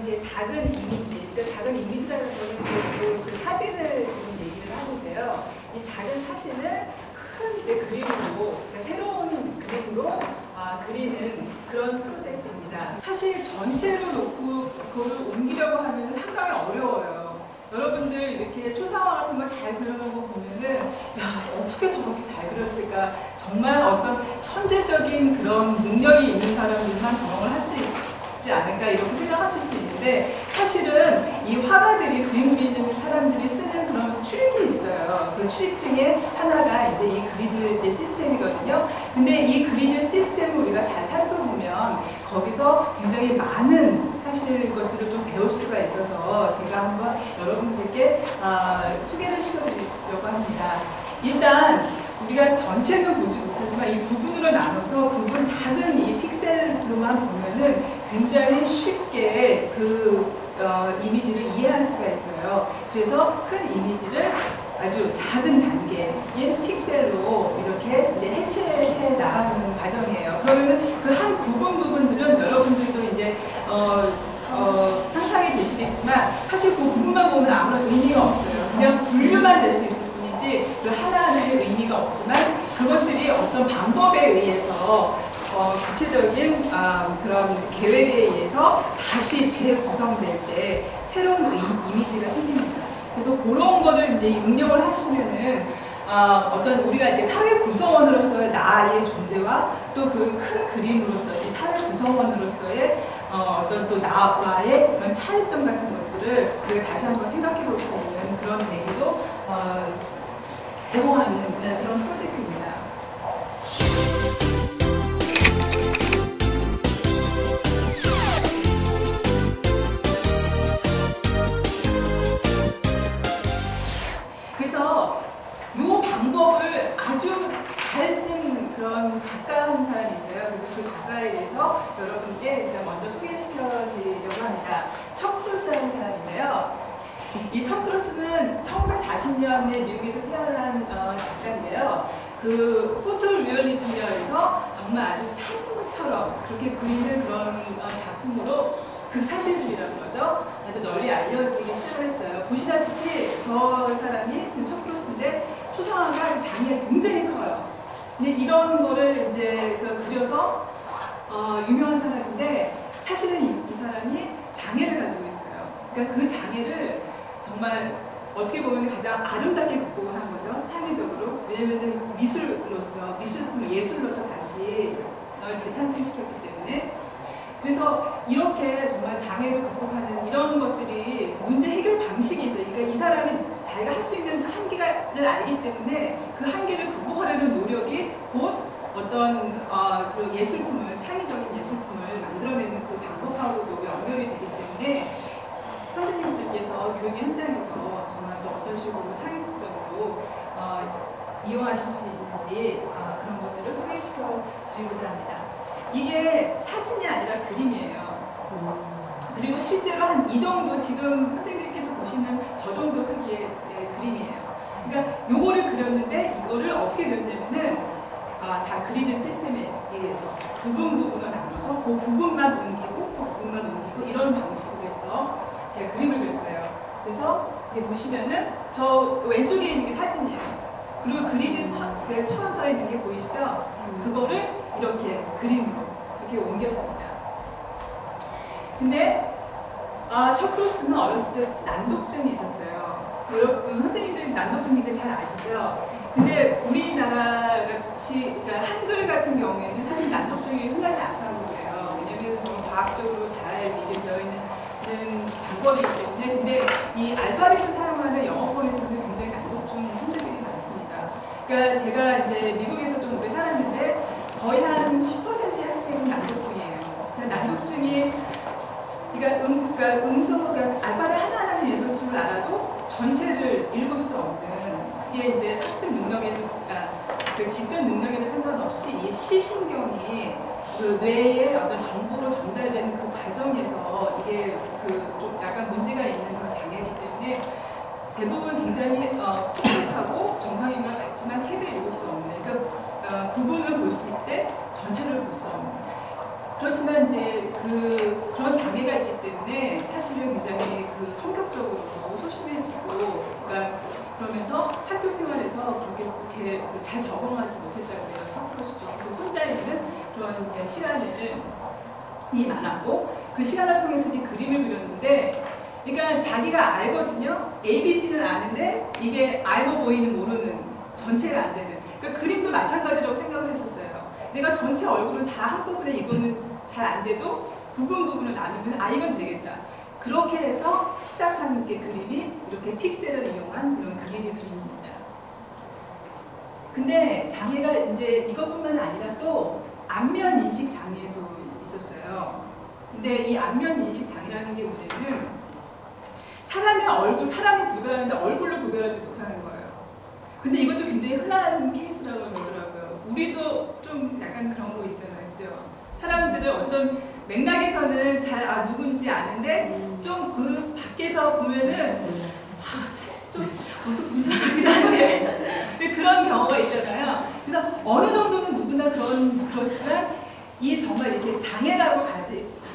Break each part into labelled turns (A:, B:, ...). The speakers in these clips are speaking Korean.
A: 이제 작은 이미지, 그러니까 작은 이미지라는 거는 그 사진을 지금 얘기를 하는데요. 이 작은 사진을 큰 이제 그림으로, 그러니까 새로운 그림으로 그리는 그런 프로젝트입니다. 사실 전체로 놓고 그거를 옮기려고 하면 상당히 어려워요. 여러분들 이렇게 초상화 같은 거 잘 그려놓은 거 보면은 야, 어떻게 저렇게 잘 그렸을까? 정말 어떤 천재적인 그런 능력이 있는 사람들만 저런 걸 할 수 있지 않을까 이렇게 생각하실 수 있는데, 사실은 이 화가들이 그림 그리는 사람들이 쓰는 그런 출입이 있어요. 그 출입 중에 하나가 이제 이 그리드 시스템이거든요. 근데 이 그리드 시스템을 우리가 잘 살펴보면 거기서 굉장히 많은 사실 것들을 좀 배울 수가 있어서 제가 한번 여러분들께 소개를 시켜드리려고 합니다. 일단 우리가 전체는 보지 못하지만 이 부분으로 나눠서 부분 작은 이 픽셀로만 보면은 굉장히 쉽게 그 이미지를 이해할 수가 있어요. 그래서 큰 이미지를 아주 작은 단계인 픽셀로 이렇게 해체해 나가는 과정이에요. 그러면 그 한 부분들은 여러분들도 이제 상상이 되시겠지만 사실 그 부분만 보면 아무런 의미가 없어요. 그냥 분류만 될 수 있을 뿐이지 그 하나하나의 의미가 없지만 그것들이 어떤 방법에 의해서 구체적인 그런 계획에 의해서 다시 재구성될 때 새로운 이미지가 생깁니다. 그래서 그런 거를 이제 응용을 하시면은 어떤 우리가 이제 사회 구성원으로서의 나의 존재와 또 그 큰 그림으로서 이 사회 구성원으로서의 어떤 또 나와의 그런 차이점 같은 것들을 우리가 다시 한번 생각해 볼 수 있는 그런 계기도 제공하는 그런 프로젝트입니다. 그래서 이 방법을 아주 잘 쓴 그런 작가 한 사람이 있어요. 그래서 그 작가에 대해서 여러분께 일단 먼저 소개시켜드리려고 합니다. 척 크루스라는 사람인데요. 이 척 크루스는 1940년에 미국에서 태어난 작가인데요. 그 포토 리얼리즘이라 해서 정말 아주 사진처럼 그렇게 그리는 그런 작품으로 극사실주의라는 거죠. 아주 널리 알려지기 시작했어요. 보시다시피 저 사람이 지금 척 크루스인데 초상화가 장이 굉장히 커요. 근데 이런 거를 이제 그려서 유명한 사람인데 사실은 이 사람이 장애를 가지고 있어요. 그러니까 그 장애를 정말 어떻게 보면 가장 아름답게 극복을 한 거죠. 창의적으로. 왜냐면은 미술품을 예술로서 다시 재탄생시켰기 때문에. 그래서 이렇게 정말 장애를 극복하는 이런 것들이 문제 해결 방식이 있어요. 그러니까 이 사람이 자기가 할 수 있는 한계를 알기 때문에 그 한계를 극복하려는 노력이 곧 어떤 그 예술품을, 창의적인 예술품을 만들어내는 그 방법하고도 연결이 되기 때문에 선생님들께서 교육 현장에서 정말 또 어떤 식으로 창의적으로 이용하실 수 있는지 그런 것들을 소개시켜 드리고자 합니다. 이게 사진이 아니라 그림이에요. 그리고 실제로 한 이 정도 지금 선생님께서 보시는 저 정도 크기의 그림이에요. 그러니까 요거를 그렸는데 이거를 어떻게 그렸냐면은 다 그리드 시스템에 의해서 부분으로 나눠서 그 부분만 옮기고 또 부분만 옮기고 이런 방식으로 해서 그림을 그렸어요. 그래서 이렇게 보시면은 저 왼쪽에 있는 게 사진이에요. 그리고 그리드 쳐져 있는 게 보이시죠? 그거를 이렇게 그림으로 이렇게 옮겼습니다. 근데 척 크루스는 어렸을 때 난독증이 있었어요. 여러분 선생님들이 난독증인데 잘 아시죠? 근데 우리나라 같이 그러니까 한글 같은 경우에는 사실 난독증이 흔하지 않다고 그래요. 왜냐면 과학적으로 잘 되어 있는 방법이기 때문에. 근데 이 알파벳을 사용하는 영어권에서는 굉장히 난독증 환자들이 많습니다. 그러니까 제가 이제 미국에서 좀 오래 살았는데 거의 한 10%의 학생은 난독증이에요. 난독증이 그러니까 알파벳 하나하나는 읽을 줄 알아도 전체를 읽을 수 없는 그게 이제 학습 능력에는 그 직전 능력에는 상관없이 이 시신경이 그 뇌에 어떤 정보로 전달되는 그 과정에서 이게 좀 약간 문제가 있는 그런 장애이기 때문에 대부분 굉장히 똑똑하고 정상인과 같지만 책을 읽을 수 없는 그러니까 부분을 볼 수 있대 전체를 볼 수 없는 그렇지만 이제 그런 장애가 있기 때문에 사실은 굉장히 성격적으로 소심해지고, 그러니까 그러면서 학교 생활에서 그렇게 잘 적응하지 못했다고 해요. 척크로스도. 그래서 혼자 있는 그런 시간이 많았고, 그 시간을 통해서 이 그림을 그렸는데, 그러니까 자기가 알거든요. ABC는 아는데 이게 알고 보이는 모르는, 전체가 안 되는. 그러니까 그림도 마찬가지라고 생각을 했었어요. 내가 전체 얼굴은 다 한꺼번에 이거는 잘 안 돼도 부분을 나누면 이건 되겠다. 그렇게 해서 시작하는 게 그림이 이렇게 픽셀을 이용한 이런 그림입니다. 근데 장애가 이제 이것뿐만 아니라 또 안면 인식 장애도 있었어요. 근데 이 안면 인식 장애라는 게 뭐냐면 사람을 구별하는데 얼굴로 구별하지 못하는 거예요. 근데 이것도 굉장히 흔한 케이스라고 그러더라고요. 우리도 좀 약간 그런 거 있잖아요. 그죠? 사람들을 어떤 맥락에서는 잘 누군지 아는데 좀 그 밖에서 보면은 좀 벌써 본 사람이긴 한데 그런 경우가 있잖아요. 그래서 어느 정도는 누구나 그렇지만 이 정말 이렇게 장애라고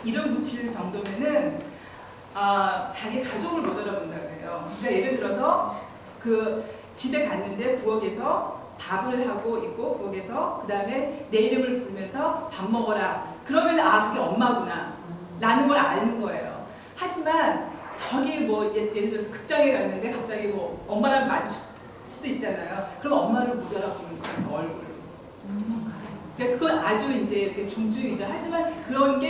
A: 이름 붙일 정도면은 자기 가족을 못 알아본다고 해요. 그러니까 예를 들어서 집에 갔는데 부엌에서 밥을 하고 있고, 부엌에서 그 다음에 내 이름을 부르면서 밥 먹어라. 그러면 그게 엄마구나 라는 걸 아는 거예요. 하지만 저기 예를 들어서 극장에 갔는데 갑자기 엄마랑 마주칠 수도 있잖아요. 그럼 엄마를 못 알아보는 거예요. 얼굴로. 그러니까 그건 아주 이제 이렇게 중증이죠. 하지만 그런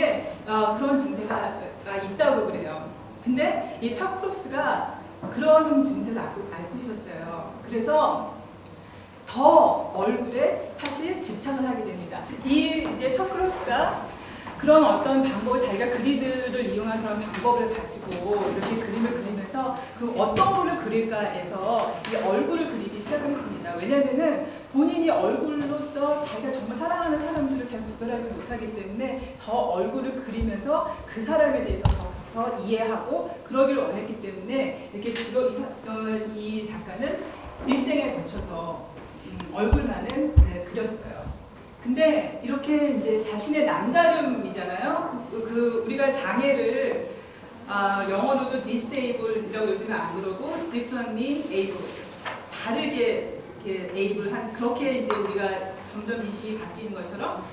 A: 증세가 있다고 그래요. 근데 이 척크로스가 그런 증세를 알고 있었어요. 그래서 더 얼굴에 사실 집착을 하게 됩니다. 이제 척크로스가 그런 어떤 방법을, 자기가 그리드를 이용한 그런 방법을 가지고 이렇게 그림을 그리면서 어떤 거를 그릴까 해서 이 얼굴을 그리기 시작했습니다. 왜냐면은 본인이 얼굴로서 자기가 정말 사랑하는 사람들을 잘 구별하지 못하기 때문에 더 얼굴을 그리면서 그 사람에 대해서 더 이해하고 그러기를 원했기 때문에 이렇게 주로 이 작가는 일생에 거쳐서 얼굴만은 그렸어요. 근데 이렇게 이제 자신의 남다름이잖아요. 우리가 장애를 영어로도 disable이라고 요즘에 안 그러고 differently able, 다르게 이렇게 able한, 그렇게 이제 우리가 점점 인식이 바뀌는 것처럼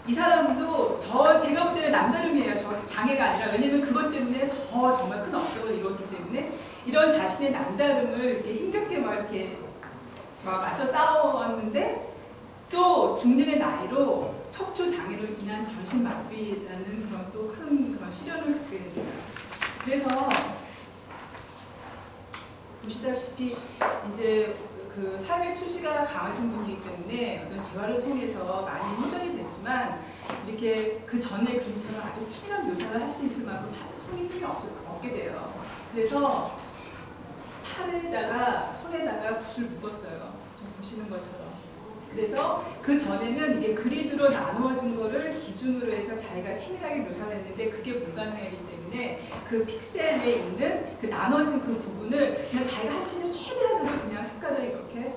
A: 이 사람도 제가 볼 때는 남다름이에요. 저 장애가 아니라. 왜냐면 그것 때문에 더 정말 큰 업적을 이뤘기 때문에 이런 자신의 남다름을 이렇게 힘겹게 이렇게 맞서 싸웠는데, 또 중년의 나이로 척추 장애로 인한 전신마비라는 그런 또 큰 그런 시련을 겪게 됩니다. 그래서 보시다시피 이제 삶의 투시가 강하신 분이기 때문에 어떤 재활을 통해서 많이 호전이 됐지만, 이렇게 그 전에 그림처럼 아주 세밀한 묘사를 할 수 있을 만큼 손이 힘이 없게 돼요. 그래서 손에다가 붓을 묶었어요. 좀 보시는 것처럼. 그래서 그 전에는 이게 그리드로 나누어진 거를 기준으로 해서 자기가 세밀하게 묘사를 했는데 그게 불가능하기 때문에 그 픽셀에 있는 나눠진 그 부분을 그냥 자기가 할 수 있는 최대한으로 그냥 색깔을 이렇게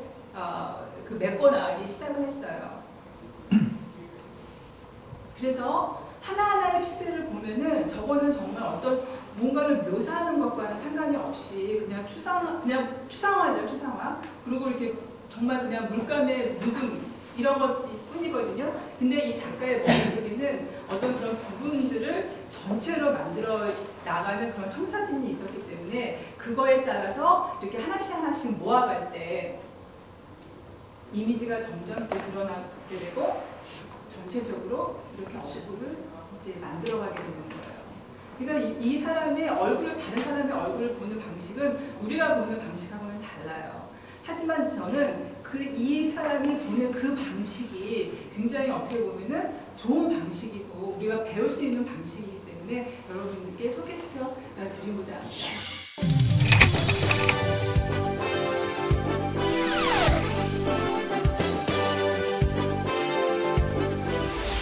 A: 메꿔나가기 시작을 했어요. 그래서 하나하나의 픽셀을 보면은 저거는 정말 어떤 뭔가를 묘사하는 것과는 상관이 없이 그냥 추상화죠, 추상화. 그리고 이렇게 정말 그냥 물감의 묻음 이런 것 뿐이거든요. 근데 이 작가의 머릿속에는 어떤 그런 부분들을 전체로 만들어 나가는 그런 첨사진이 있었기 때문에 그거에 따라서 이렇게 하나씩 모아갈 때 이미지가 점점 이렇게 드러나게 되고 전체적으로 이렇게 얼굴을 이제 만들어가게 되는 거예요. 그러니까 이 사람의 얼굴을, 다른 사람의 얼굴을 보는 방식은 우리가 보는 방식하고는 달라요. 하지만 저는 이 사람이 보는 그 방식이 굉장히 어떻게 보면은 좋은 방식이고 우리가 배울 수 있는 방식이기 때문에 여러분들께 소개시켜 드리고자 합니다.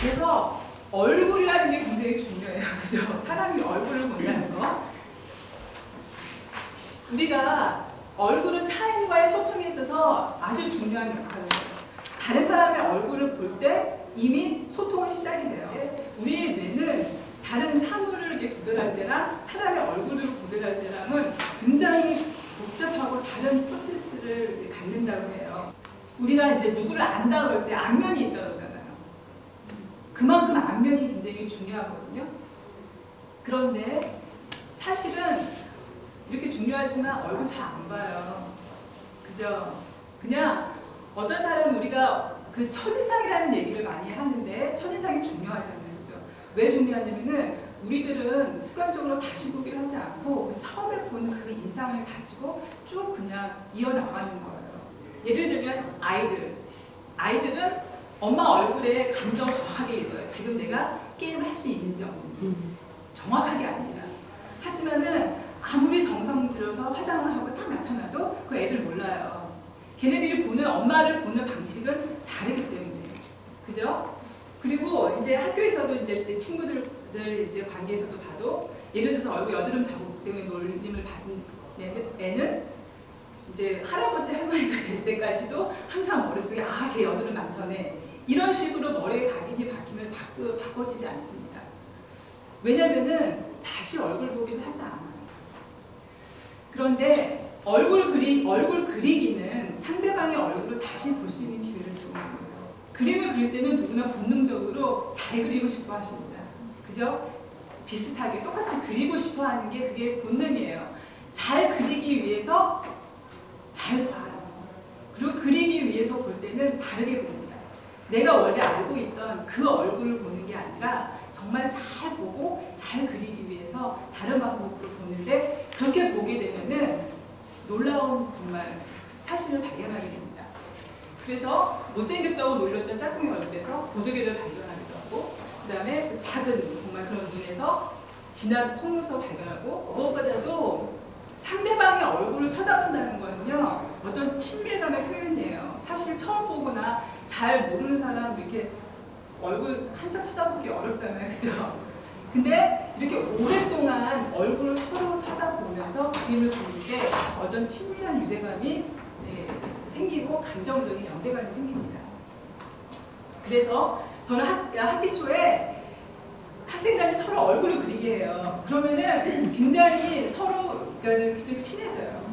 A: 그래서 얼굴이라는 게 굉장히 중요해요. 그죠? 사람이 얼굴을 본다는 거. 우리가 얼굴은 타인과의 소통에 있어서 아주 중요한 역할을 해요. 다른 사람의 얼굴을 볼 때 이미 소통은 시작이 돼요. 우리의 다른 사물을 이렇게 구별할 때랑 사람의 얼굴을 구별할 때랑은 굉장히 복잡하고 다른 프로세스를 갖는다고 해요. 우리가 이제 누구를 안다고 할 때 안면이 있다고 그러잖아요. 그만큼 안면이 굉장히 중요하거든요. 그런데 사실은 이렇게 중요하지만 얼굴 잘 안 봐요. 그죠? 그냥 어떤 사람은 우리가 그 첫인상이라는 얘기를 많이 하는데 첫인상이 중요하잖아요. 그죠? 왜 중요하냐면은 우리들은 습관적으로 다시 보기를 하지 않고 그 처음에 본 그 인상을 가지고 쭉 그냥 이어나가는 거예요. 예를 들면 아이들은 엄마 얼굴에 감정 정확하게 읽어요. 지금 내가 게임을 할 수 있는지 없는지. 정확하게 아니라. 하지만은 아무리 정성 들여서 화장을 하고 딱 나타나도 그 애들 몰라요. 걔네들이 엄마를 보는 방식은 다르기 때문에. 그죠? 그리고 이제 학교에서도 이제 친구들 이제 관계에서도 봐도 예를 들어서 얼굴 여드름 자국 때문에 놀림을 받은 애는 이제 할아버지 할머니가 될 때까지도 항상 머릿속에 걔 여드름 많다네. 이런 식으로 머리에 각인이 박히면 바꿔지지 않습니다. 왜냐면은 다시 얼굴 보기를 하지 않아요. 그런데 얼굴 그리기는 상대방의 얼굴을 다시 볼 수 있는 기회를 주는 거예요. 그림을 그릴 때는 누구나 본능적으로 잘 그리고 싶어 하십니다. 그죠? 비슷하게 똑같이 그리고 싶어 하는 게 그게 본능이에요. 잘 그리기 위해서 잘 봐요. 그리고 그리기 위해서 볼 때는 다르게 봅니다. 내가 원래 알고 있던 그 얼굴을 보는 게 아니라 정말 잘 보고 잘 그리기 위해서 다른 방법으로 보는데 그렇게 보게 되면은 놀라운 정말 사실을 발견하게 됩니다. 그래서 못생겼다고 놀렸던 짝꿍이 얼굴에서 보조개를 발견하기도 하고 그 다음에 작은 정말 그런 눈에서 진한 속눈썹 발견하고 무엇보다도 상대방의 얼굴을 쳐다본다는 거는요 어떤 친밀감의 표현이에요. 사실 처음 보거나 잘 모르는 사람 이렇게 얼굴 한참 쳐다보기 어렵잖아요. 그죠? 근데 이렇게 오랫동안 얼굴을 서로 쳐다보면서 그림을 그릴 때 어떤 친밀한 유대감이 생기고 감정적인 연대감이 생깁니다. 그래서 저는 학기 초에 학생들이 서로 얼굴을 그리게 해요. 그러면은 굉장히 서로 굉장히 친해져요.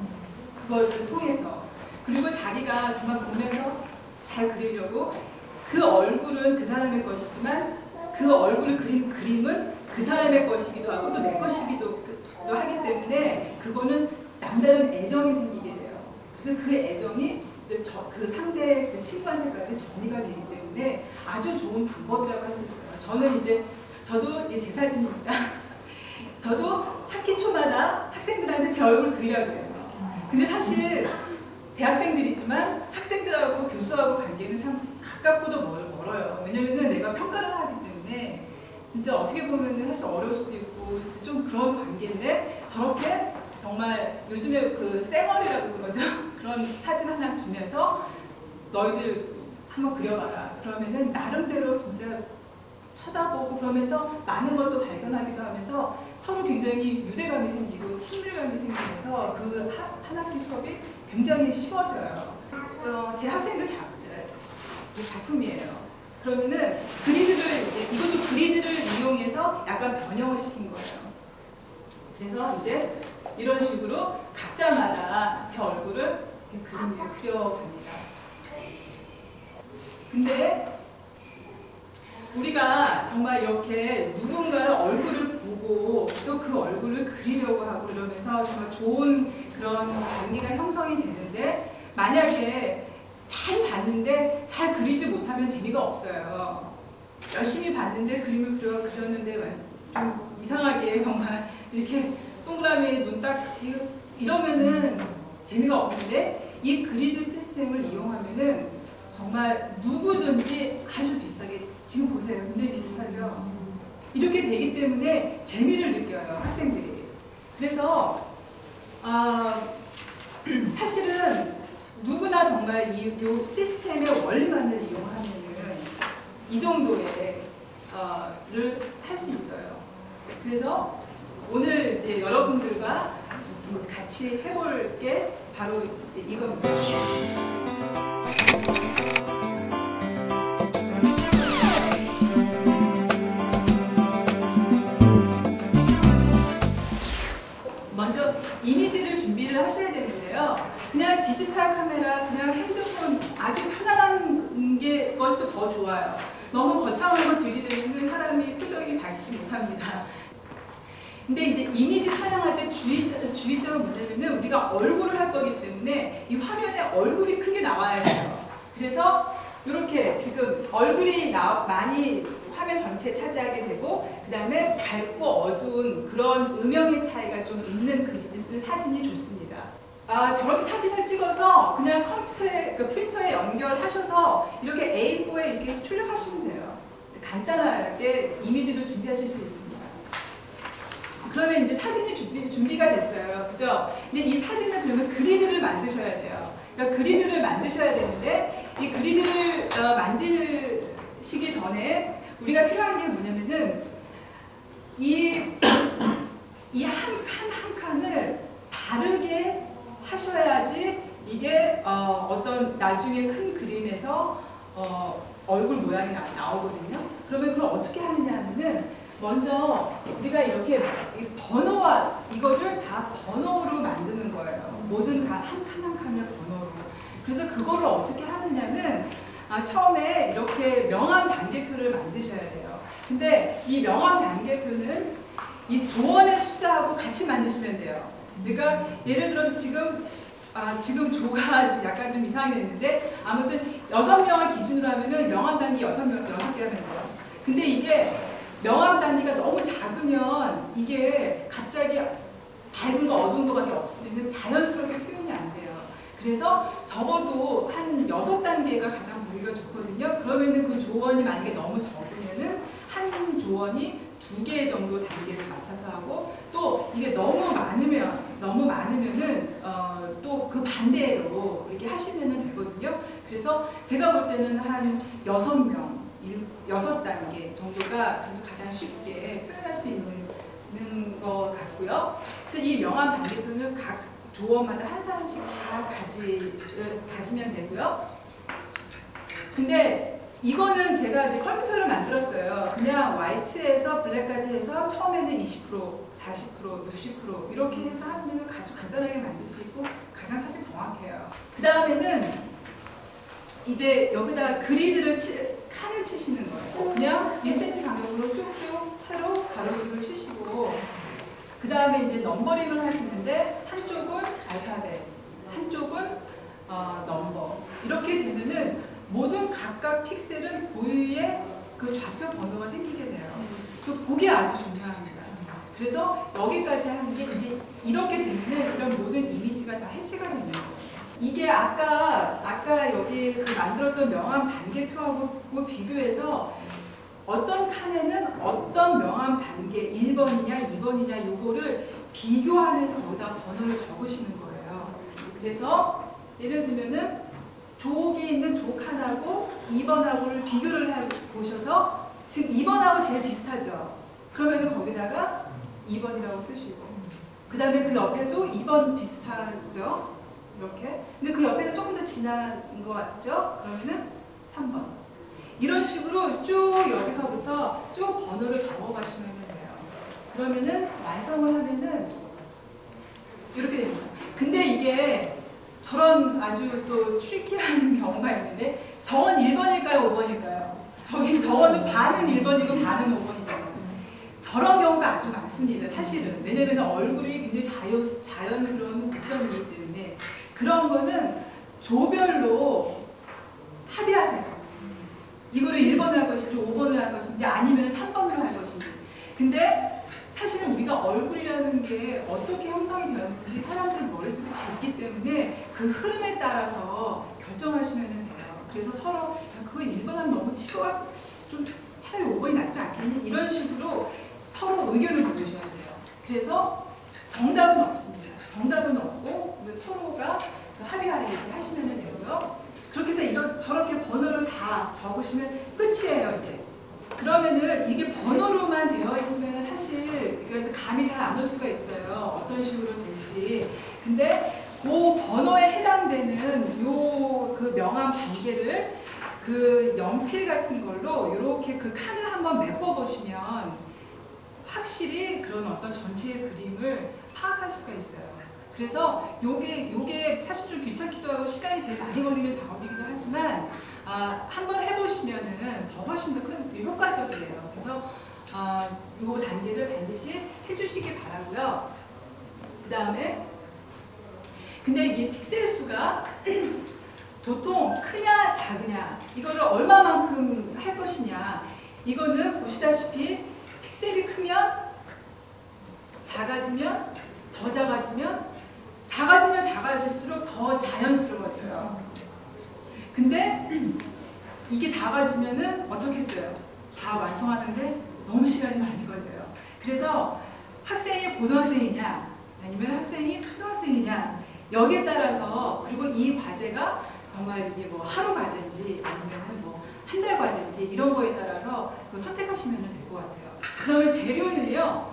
A: 그걸 통해서. 그리고 자기가 정말 보면서 잘 그리려고 그 얼굴은 그 사람의 것이지만 그 얼굴을 그린 그림은 그 사람의 것이기도 하고 또 내 것이기도 하기 때문에 그거는 남다른 애정이 생기게 돼요. 그래서 그 애정이 그 상대 그 친구한테까지 정리가 되기 때문에 아주 좋은 방법이라고 할 수 있어요. 저도 제 사진입니다. 저도 학기 초마다 학생들한테 제 얼굴을 그리라고 해요. 근데 사실 대학생들이지만 학생들하고 교수하고 관계는 참 가깝고도 멀어요. 왜냐면은 내가 평가를 하기 때문에 진짜 어떻게 보면은 사실 어려울 수도 있고 진짜 좀 그런 관계인데 저렇게 정말 요즘에 그 쌩얼이라고 그러죠. 그런 사진 하나 주면서 너희들 한번 그려봐라. 그러면은 나름대로 진짜 쳐다보고 그러면서 많은 걸 또 발견하기도 하면서 서로 굉장히 유대감이 생기고 친밀감이 생기면서 그 한 학기 수업이 굉장히 쉬워져요. 제 학생들 작품이에요. 그러면은 이것도 그리드를 이용해서 약간 변형을 시킨 거예요. 그래서 이제 이런 식으로 각자마다 제 얼굴을 그림 위에 그려봅니다. 근데 우리가 정말 이렇게 누군가의 얼굴을 보고 또 그 얼굴을 그리려고 하고 이러면서 정말 좋은 그런 관계가 형성이 되는데 만약에 잘 봤는데 잘 그리지 못하면 재미가 없어요. 열심히 봤는데 그림을 그렸는데 좀 이상하게 정말 이렇게 동그라미 눈 딱 이러면은 재미가 없는데 이 그리드 시스템을 이용하면은 정말 누구든지 아주 비슷하게 지금 보세요. 굉장히 비슷하죠? 이렇게 되기 때문에 재미를 느껴요. 학생들이. 그래서 사실은 누구나 정말 이 시스템의 원리만을 이용하면은 이 정도의 를 할 수 있어요. 그래서 오늘 이제 여러분들과 같이 해볼 게 바로 이제 이겁니다. 더 좋아요. 너무 거창한 거 들이대면 사람이 표정이 밝지 못합니다. 근데 이제 이미지 촬영할 때 주의점은 뭐냐면은 우리가 얼굴을 할 거기 때문에 이 화면에 얼굴이 크게 나와야 돼요. 그래서 이렇게 지금 얼굴이 많이 화면 전체에 차지하게 되고, 그 다음에 밝고 어두운 그런 음영의 차이가 좀 있는 사진이 좋습니다. 저렇게 사진을 찍어서 그냥 컴퓨터에, 프린터에 연결하셔서 이렇게 A4에 이렇게 출력하시면 돼요. 간단하게 이미지를 준비하실 수 있습니다. 그러면 이제 사진이 준비가 됐어요. 그죠? 근데 이 사진을 그러면 그리드를 만드셔야 돼요. 그러니까 그리드를 만드셔야 되는데, 이 그리드를 만드시기 전에 우리가 필요한 게 뭐냐면은 이 한 칸을 다르게 하셔야지 이게 어떤 나중에 큰 그림에서 얼굴 모양이 나오거든요. 그러면 그걸 어떻게 하느냐 하면은 먼저 우리가 이렇게 번호와 이거를 다 번호로 만드는 거예요. 모든 다 한 칸 한 칸을 번호로. 그래서 그거를 어떻게 하느냐는 처음에 이렇게 명암 단계표를 만드셔야 돼요. 근데 이 명암 단계표는 이 조원의 숫자하고 같이 만드시면 돼요. 그러니까 예를 들어서 지금 조가 약간 좀 이상하게 됐는데, 아무튼 6명을 기준으로 하면은 명암 단위 6개가 하면 돼요. 근데 이게 명암 단위가 너무 작으면 이게 갑자기 밝은 거 어두운 거밖에 없으면 자연스럽게 표현이 안 돼요. 그래서 적어도 한 6단계가 가장 보기가 좋거든요. 그러면은 그 조원이 만약에 너무 적으면은 한 조원이 2개 정도 단계를 맡아서 하고, 또 이게 너무 많으면은 또 그 반대로 이렇게 하시면 되거든요. 그래서 제가 볼 때는 한 6명, 6단계 정도가 가장 쉽게 표현할 수 있는 것 같고요. 그래서 이 명암 단계표는 각 조원마다 한 사람씩 다 가지면 되고요. 근데 이거는 제가 이제 컴퓨터를 만들었어요. 그냥 화이트에서 블랙까지 해서 처음에는 20%, 40%, 60% 이렇게 해서 하면 아주 간단하게 만들 수 있고 가장 사실 정확해요. 그 다음에는 이제 여기다 그리드를 칸을 치시는 거예요. 그냥 1cm 간격으로 쭉쭉 차로 가로줄을 치시고, 그 다음에 이제 넘버링을 하시는데 한쪽은 알파벳, 한쪽은 넘버. 이렇게 되면은 모든 각각 픽셀은 고유의 그 좌표 번호가 생기게 돼요. 그래서 그게 아주 중요합니다. 그래서 여기까지 하는 게 이제 이렇게 되면은 이런 모든 이미지가 다 해체가 되는 거예요. 이게 아까 여기 그 만들었던 명암 단계표하고 그거 비교해서 어떤 칸에는 어떤 명암 단계 1번이냐 2번이냐 요거를 비교하면서 거기다 번호를 적으시는 거예요. 그래서 예를 들면은 조옥이 있는 조 칸하고 2번하고를 비교를 보셔서 지금 2번하고 제일 비슷하죠. 그러면 거기다가 2번이라고 쓰시고, 그 다음에 그 옆에도 2번 비슷하죠. 이렇게. 근데 그 옆에는 조금 더 진한 것 같죠? 그러면은 3번. 이런 식으로 쭉 여기서부터 쭉 번호를 적어가시면 돼요. 그러면은 완성을 하면은 이렇게 됩니다. 근데 이게 저런 아주 또 트리키한 경우가 있는데, 저건 1번일까요? 5번일까요? 저거는 반은 1번이고 반은 5번이잖아요. 저런 경우가 아주 많습니다. 사실은. 왜냐면 얼굴이 굉장히 자연스러운 곡선이기 때문에 그런 거는 조별로 합의하세요. 이거를 1번을 할 것인지 5번을 할 것인지 아니면 3번을 할 것인지. 근데 사실은 우리가 얼굴이라는 게 어떻게 형성이 되었는지 사람들 머릿속에 다 있기 때문에 그 흐름에 따라서 결정하시면 돼요. 그래서 서로 그거 1번 하면 너무 치료가 좀 차라리 5번이 낫지 않겠니? 이런 식으로 서로 의견을 묻으셔야 돼요. 그래서 정답은 없습니다. 정답은 없고 서로가 합의하에 하시면 되고요. 그렇게 해서 저렇게 번호를 다 적으시면 끝이에요, 이제. 그러면은 이게 번호로만 되어 있으면 사실 감이 잘 안 올 수가 있어요. 어떤 식으로 될지. 근데 그 번호에 해당되는 그 명암 단계를 그 연필 같은 걸로 이렇게 그 칸을 한번 메꿔 보시면 확실히 그런 어떤 전체의 그림을 파악할 수가 있어요. 그래서 요게 사실 좀 귀찮기도 하고 시간이 제일 많이 걸리는 작업이기도 하지만 한번 해보시면은 더 훨씬 더 큰 효과적이에요. 그래서 요 단계를 반드시 해주시기 바라고요. 그 다음에 근데 이 픽셀 수가 보통 크냐 작으냐 이거를 얼마만큼 할 것이냐 이거는 보시다시피 픽셀이 크면 작아지면 더 작아지면 작아질수록 더 자연스러워져요. 근데 이게 작아지면은 어떻게 했어요? 다 완성하는데 너무 시간이 많이 걸려요. 그래서 학생이 고등학생이냐 아니면 학생이 초등학생이냐 여기에 따라서 그리고 이 과제가 정말 이게 뭐 하루 과제인지 아니면은 뭐 한 달 과제인지 이런 거에 따라서 선택하시면 될 것 같아요. 그러면 재료는요.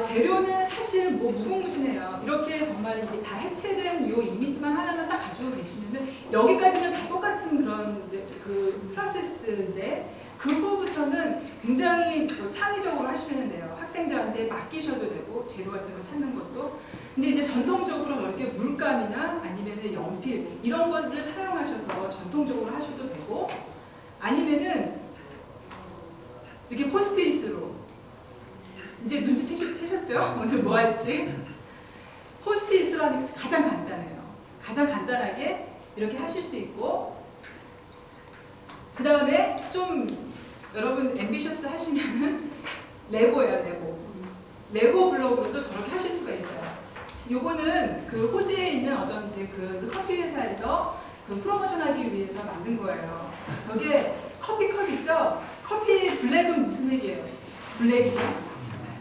A: 재료는 사실 뭐 무궁무진해요. 이렇게 정말 이게 다 해체된 이 이미지만 하나만 딱 가지고 계시면은 여기까지는 다 똑같은 그런 그 프로세스인데 그 후부터는 굉장히 창의적으로 하시면 돼요. 학생들한테 맡기셔도 되고 재료 같은 거 찾는 것도. 근데 이제 전통적으로 이렇게 물감이나 아니면은 연필 이런 것들을 사용하셔서 전통적으로 하셔도 되고 아니면은 이렇게 포스트잇으로 이제 눈치채셨죠? 오늘 뭐 할지? 포스트잇으로 하는 게 가장 간단해요. 가장 간단하게 이렇게 하실 수 있고 그 다음에 좀 여러분 앰비셔스 하시면은 레고예요. 레고 블록으로도 저렇게 하실 수가 있어요. 요거는 그 호주에 있는 어떤 이제 그 커피 회사에서 그 프로모션하기 위해서 만든 거예요. 저게 커피컵 있죠? 커피 블랙은 무슨 색이에요? 블랙이죠.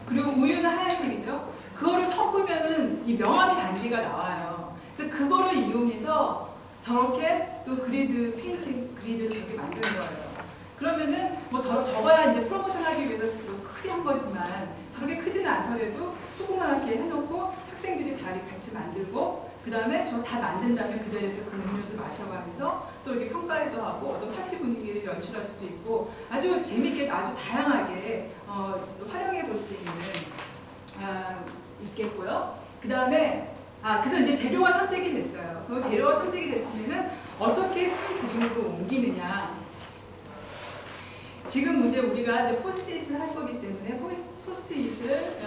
A: 그리고 우유는 하얀색이죠. 그거를 섞으면은 이 명암이 단계가 나와요. 그래서 그거를 이용해서 저렇게 또 그리드 페인팅 그리드를 저렇게 만드는 거예요. 그러면은 뭐 저거야 이제 프로모션하기 위해서 크게 한 거지만 저렇게 크지는 않더라도 조그맣게 해놓고 학생들이 다 같이 만들고 그 다음에 저 다 만든 다음에 그 자리에서 그 음료수 마셔가면서 또 이렇게 평가회도 하고 어떤 파티 분위기를 연출할 수도 있고 아주 재밌게 아주 다양하게 활용해 볼 수 있는 있겠고요. 그 다음에 그래서 이제 재료가 선택이 됐어요. 그 재료가 선택이 됐으면은 어떻게 큰 그림으로 옮기느냐. 지금 문제 우리가 이제 포스트잇을 할 거기 때문에 포스트잇을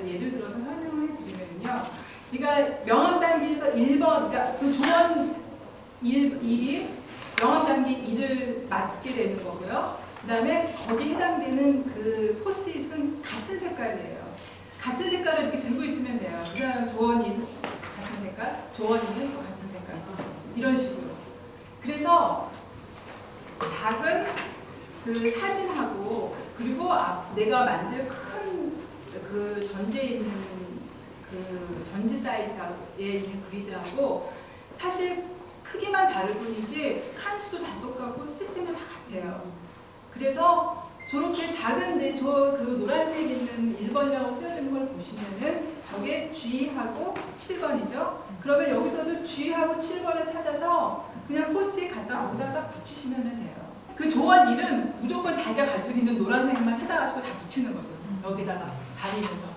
A: 예를 들어서 설명을 해드리면요. 그러니까 명암 단계에서 1번, 그러니까 그 조원 1이 명암 단계 1을 맡게 되는 거고요. 그 다음에 거기에 해당되는 그 포스트잇은 같은 색깔이에요. 같은 색깔을 이렇게 들고 있으면 돼요. 그 다음 조원 1 같은 색깔, 조원 2는 또 같은 색깔. 이런 식으로. 그래서 작은 그 사진하고 그리고 내가 만들 큰 그 전제에 있는 그 전지 사이즈에 있는 그리드하고 사실 크기만 다를 뿐이지 칸수도 다 똑같고 시스템도 다 같아요. 그래서 저렇게 작은데 그 노란색 있는 1번이라고 쓰여진 걸 보시면은 저게 G하고 7번이죠. 그러면 여기서도 G하고 7번을 찾아서 그냥 포스트잇 갖다 거기다가 붙이시면 돼요. 그 조원 1은 무조건 자기가 가지고 있는 노란색만 찾아가지고 다 붙이는 거죠. 여기다가 다리면서.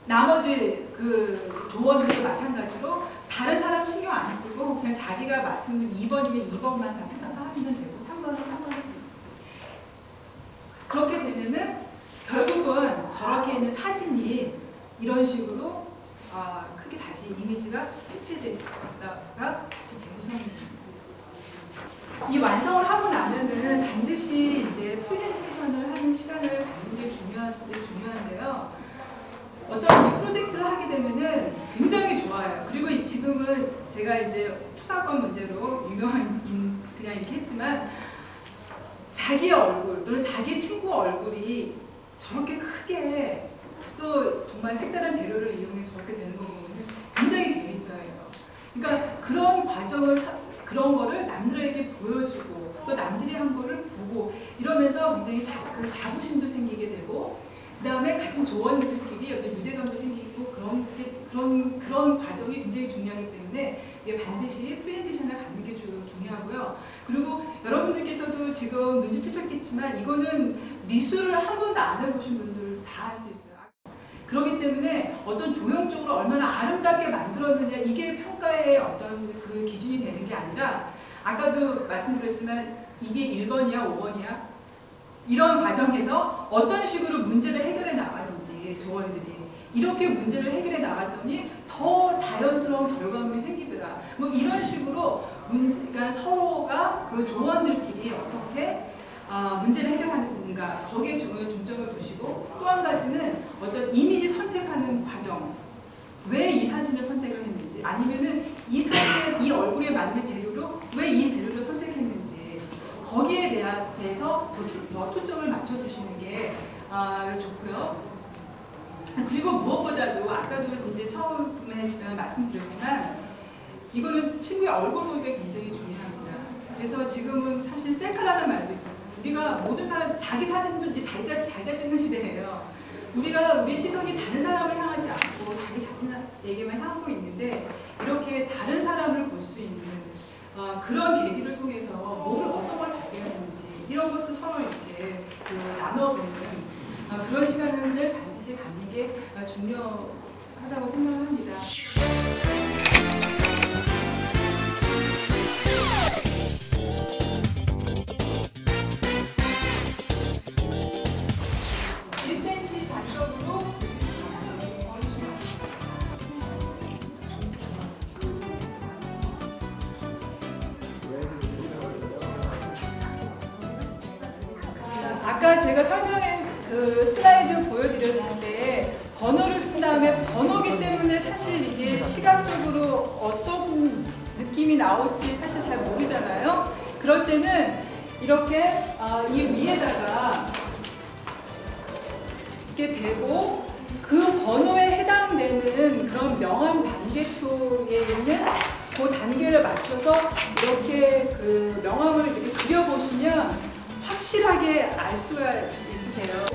A: 나머지 그 조원들도 마찬가지로 다른 사람 신경 안 쓰고 그냥 자기가 맡은 2번이면 2번만 다 찾아서 하시면 되고 3번은 3번씩. 그렇게 되면은 결국은 저렇게 있는 사진이 이런 식으로 크게 다시 이미지가 해체되다가 다시 재구성됩니다. 이 완성을 하고 나면은 반드시 이제 프레젠테이션을 하는 시간을 갖는 게 중요한데요. 어떤 이 프로젝트를 하게 되면은 굉장히 좋아요. 그리고 지금은 제가 이제 초상권 문제로 유명한 그냥 이렇게 했지만 자기의 얼굴 또는 자기 친구 얼굴이 저렇게 크게 또 정말 색다른 재료를 이용해서 저렇게 되는 거 보면 굉장히 재밌어요. 그러니까 그런 과정을 그런 거를 남들에게 보여주고 또 남들이 한 거를 보고 이러면서 굉장히 자부심도 생기게 되고 그 다음에 같은 조원들끼리 어떤 유대감도 생기고 그런 과정이 굉장히 중요하기 때문에 이게 반드시 프레젠테이션을 갖는 게 중요하고요. 그리고 여러분들께서도 지금 눈치채셨겠지만 이거는 미술을 한 번도 안 해보신 분들 다 할 수 있어요. 그렇기 때문에 때문에 어떤 조형적으로 얼마나 아름답게 만들었느냐 이게 평가의 어떤 그 기준이 되는 게 아니라 아까도 말씀드렸지만 이게 1번이야 5번이야 이런 과정에서 어떤 식으로 문제를 해결해 나가는지 조원들이 이렇게 문제를 해결해 나갔더니 더 자연스러운 결과물이 생기더라. 뭐 이런 식으로 문제가 서로가 그 조원들끼리 어떻게 문제를 해결하는가 거기에 중점을 두시고 또 한 가지는 어떤 이미지 선택하는 과정 왜 이 사진을 선택을 했는지 아니면은 이 사진 이 얼굴에 맞는 재료로 왜 이 재료를 선택했는지 거기에 대해서 더 초점을 맞춰주시는 게 좋고요. 그리고 무엇보다도 아까도 이제 처음에 말씀드렸지만 이거는 친구의 얼굴 보기가 굉장히 중요합니다. 그래서 지금은 사실 셀카라는 말도 있잖아요. 우리가 모든 사람 자기 사진도 이제 자기가 찍는 시대예요. 우리가 우리 시선이 다른 사람을 향하지 않고 자기 자신에게만 향하고 있는데 이렇게 다른 사람을 볼 수 있는 그런 계기를 통해서 뭐를 어떤 걸 발견했는지 이런 것을 서로 이렇게 나눠보는 그런 시간을 반드시 갖는 게 중요하다고 생각을 합니다. 아까 제가 설명한 그 슬라이드 보여드렸을 때 번호를 쓴 다음에 번호기 때문에 사실 이게 시각적으로 어떤 느낌이 나올지 사실 잘 모르잖아요. 그럴 때는 이렇게 이 위에다가 이렇게 대고 그 번호에 해당되는 그런 명암 단계표에 있는 그 단계를 맞춰서 이렇게 그 명암을 이렇게 그려보시면 확실하게 알 수가 있으세요.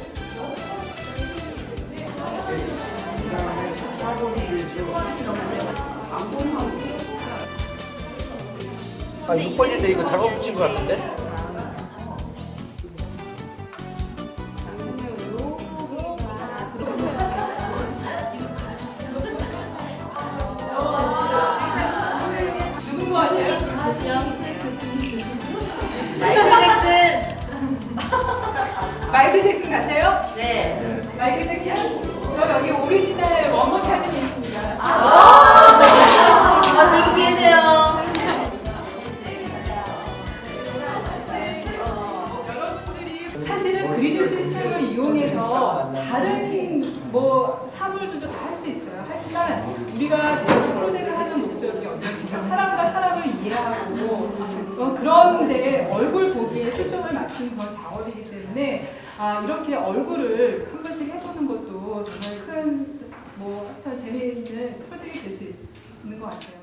B: 아, 6번인데 이거 잘못 붙인 것 같은데?
A: 누군 거 같아요? 마이클 잭슨 같아요?
C: 네.
A: 마이클 잭슨? 그럼 여기 오리지널 원모 사진이 있습니다.
C: 들고 계세요.
A: 여러분들이 사실은 그리드 시스템을 이용해서 다른 사물들도 다 할 수 있어요. 하지만 우리가 프로젝트를 하는 목적이 어떤지가 사람과 사람을 이해하고 그런데 얼굴 보기에 초점을 맞추는 그런 작업이기 때문에 이렇게 얼굴을 한 번씩 해보는 것도 정말 큰 재미있는 프로젝트가 될 수 있는 것 같아요.